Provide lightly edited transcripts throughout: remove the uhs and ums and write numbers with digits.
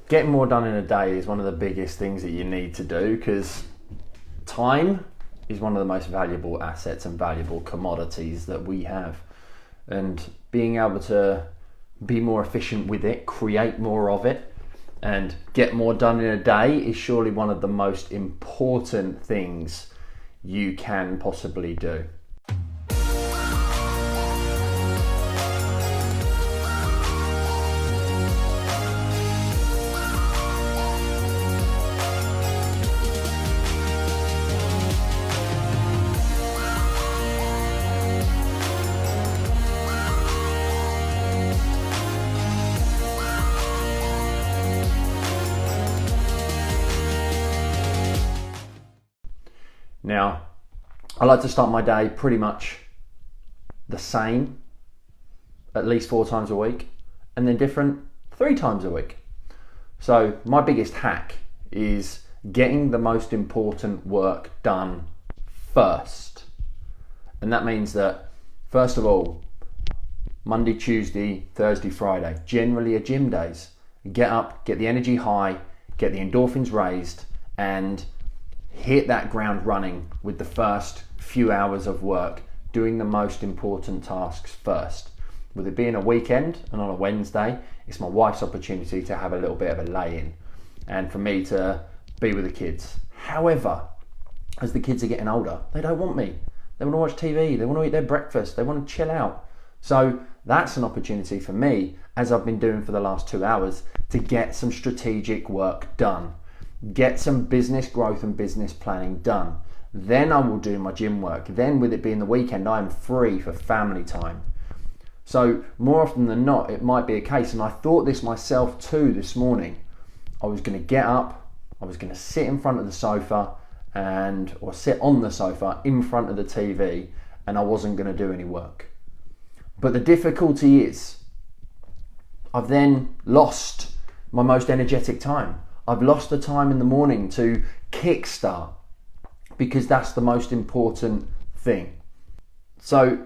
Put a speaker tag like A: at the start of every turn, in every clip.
A: getting more done in a day is one of the biggest things that you need to do, because time is one of the most valuable assets and valuable commodities that we have. And being able to be more efficient with it, create more of it, and get more done in a day is surely one of the most important things you can possibly do. Now, I like to start my day pretty much the same, at least 4 times a week, and then different 3 times a week. So my biggest hack is getting the most important work done first. And that means that, first of all, Monday, Tuesday, Thursday, Friday, generally are gym days. Get up, get the energy high, get the endorphins raised, and hit that ground running with the first few hours of work, doing the most important tasks first. With it being a weekend and on a Wednesday, it's my wife's opportunity to have a little bit of a lay-in and for me to be with the kids. However, as the kids are getting older, they don't want me. They want to watch TV, they want to eat their breakfast, they want to chill out. So that's an opportunity for me, as I've been doing for the last 2 hours, to get some strategic work done. Get some business growth and business planning done. Then I will do my gym work. Then, with it being the weekend, I am free for family time. So more often than not, it might be a case, and I thought this myself too this morning, I was going to get up, I was going to sit in front of the sofa or sit on the sofa in front of the TV, and I wasn't going to do any work. But the difficulty is, I've then lost my most energetic time. I've lost the time in the morning to kickstart, because that's the most important thing. So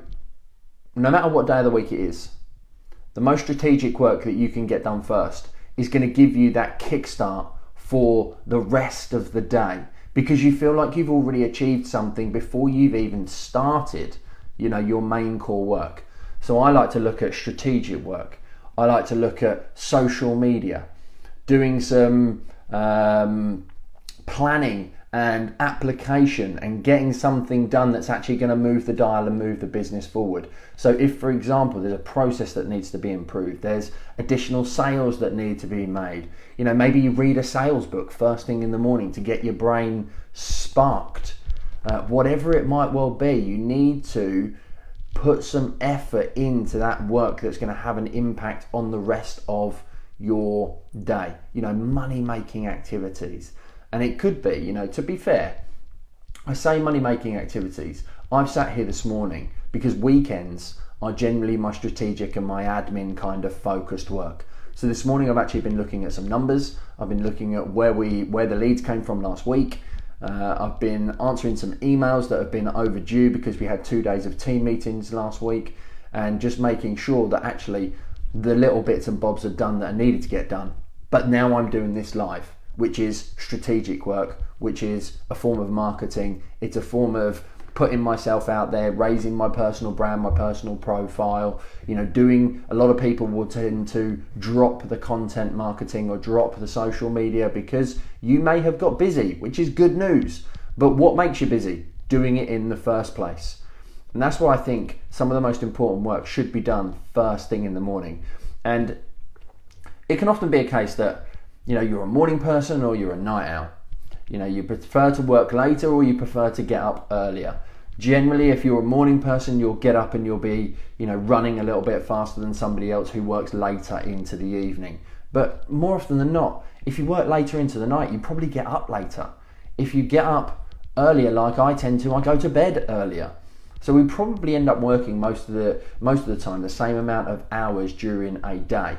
A: no matter what day of the week it is, the most strategic work that you can get done first is going to give you that kickstart for the rest of the day, because you feel like you've already achieved something before you've even started, your main core work. So I like to look at strategic work. I like to look at social media, doing some planning and application and getting something done that's actually going to move the dial and move the business forward. So if, for example, there's a process that needs to be improved, there's additional sales that need to be made, maybe you read a sales book first thing in the morning to get your brain sparked. Whatever it might well be, you need to put some effort into that work that's going to have an impact on the rest of your day, money making activities. And it could be, to be fair, I say money making activities. I've sat here this morning because weekends are generally my strategic and my admin kind of focused work. So this morning I've actually been looking at some numbers. I've been looking at where the leads came from last week. I've been answering some emails that have been overdue because we had 2 days of team meetings last week, and just making sure that actually the little bits and bobs are done that are needed to get done. But now I'm doing this live, which is strategic work, which is a form of marketing. It's a form of putting myself out there, raising my personal brand, my personal profile. Doing, a lot of people will tend to drop the content marketing or drop the social media because you may have got busy, which is good news. But what makes you busy? Doing it in the first place. And that's why I think some of the most important work should be done first thing in the morning. And it can often be a case that, you're a morning person or you're a night owl. You prefer to work later or you prefer to get up earlier. Generally, if you're a morning person, you'll get up and you'll be, running a little bit faster than somebody else who works later into the evening. But more often than not, if you work later into the night, you probably get up later. If you get up earlier, like I tend to, I go to bed earlier. So we probably end up working most of the time the same amount of hours during a day.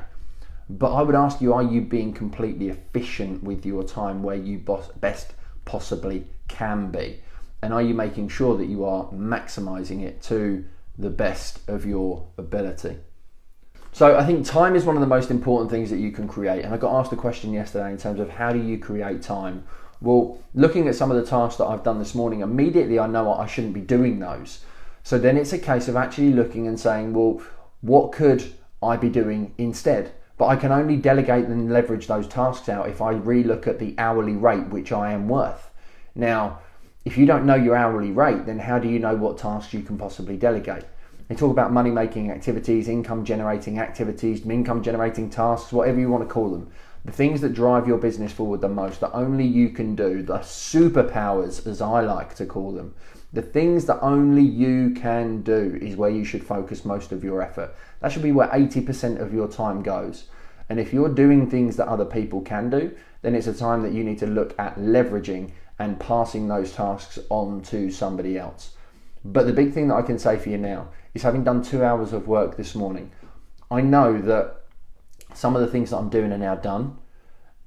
A: But I would ask you, are you being completely efficient with your time where you best possibly can be? And are you making sure that you are maximizing it to the best of your ability? So I think time is one of the most important things that you can create. And I got asked a question yesterday in terms of how do you create time? Well, looking at some of the tasks that I've done this morning, immediately I know I shouldn't be doing those. So then it's a case of actually looking and saying, well, what could I be doing instead? But I can only delegate and leverage those tasks out if I relook at the hourly rate which I am worth. Now, if you don't know your hourly rate, then how do you know what tasks you can possibly delegate? They talk about money-making activities, income-generating activities, income-generating tasks, whatever you want to call them. The things that drive your business forward the most that only you can do, the superpowers as I like to call them, the things that only you can do is where you should focus most of your effort. That should be where 80% of your time goes. And if you're doing things that other people can do, then it's a time that you need to look at leveraging and passing those tasks on to somebody else. But the big thing that I can say for you now is, having done 2 hours of work this morning, I know that some of the things that I'm doing are now done,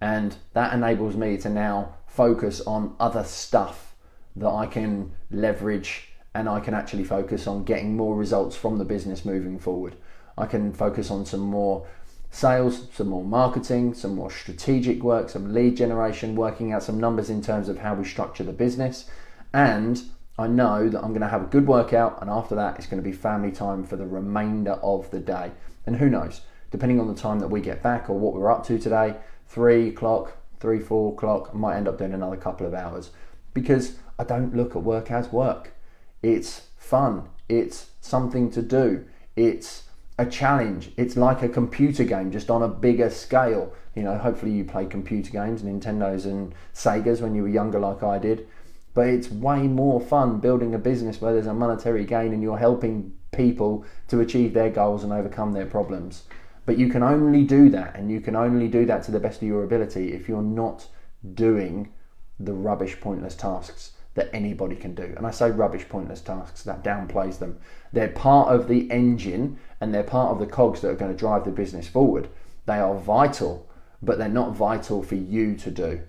A: and that enables me to now focus on other stuff that I can leverage, and I can actually focus on getting more results from the business moving forward. I can focus on some more sales, some more marketing, some more strategic work, some lead generation, working out some numbers in terms of how we structure the business. And I know that I'm going to have a good workout, and after that it's going to be family time for the remainder of the day. And who knows, depending on the time that we get back or what we're up to today, 3 o'clock, 4 o'clock, I might end up doing another couple of hours, because I don't look at work as work. It's fun, it's something to do, it's a challenge. It's like a computer game, just on a bigger scale. You know, hopefully you play computer games, Nintendos and Segas when you were younger like I did. But it's way more fun building a business where there's a monetary gain and you're helping people to achieve their goals and overcome their problems. But you can only do that, and you can only do that to the best of your ability, if you're not doing the rubbish, pointless tasks that anybody can do. And I say rubbish, pointless tasks, that downplays them. They're part of the engine and they're part of the cogs that are going to drive the business forward. They are vital, but they're not vital for you to do.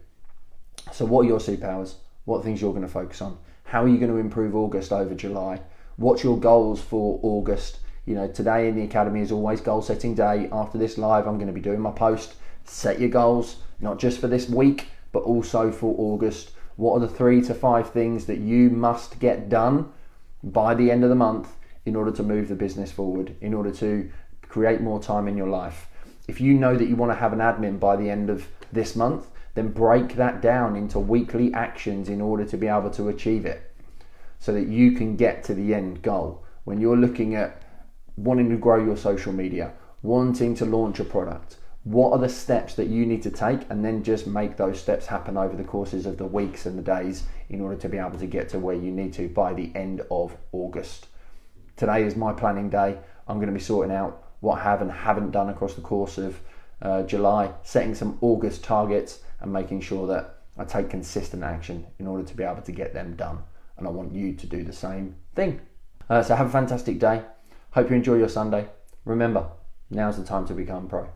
A: So what are your superpowers? What things you're going to focus on? How are you going to improve August over July? What's your goals for August? You know, today in the Academy is always goal setting day. After this live, I'm going to be doing my post. Set your goals, not just for this week, but also for August. What are the 3 to 5 things that you must get done by the end of the month in order to move the business forward, in order to create more time in your life? If you know that you want to have an admin by the end of this month, then break that down into weekly actions in order to be able to achieve it, so that you can get to the end goal. When you're looking at wanting to grow your social media, wanting to launch a product, what are the steps that you need to take, and then just make those steps happen over the courses of the weeks and the days in order to be able to get to where you need to by the end of August. Today is my planning day. I'm going to be sorting out what I have and haven't done across the course of July, setting some August targets and making sure that I take consistent action in order to be able to get them done. And I want you to do the same thing. So have a fantastic day. Hope you enjoy your Sunday. Remember, now's the time to become pro.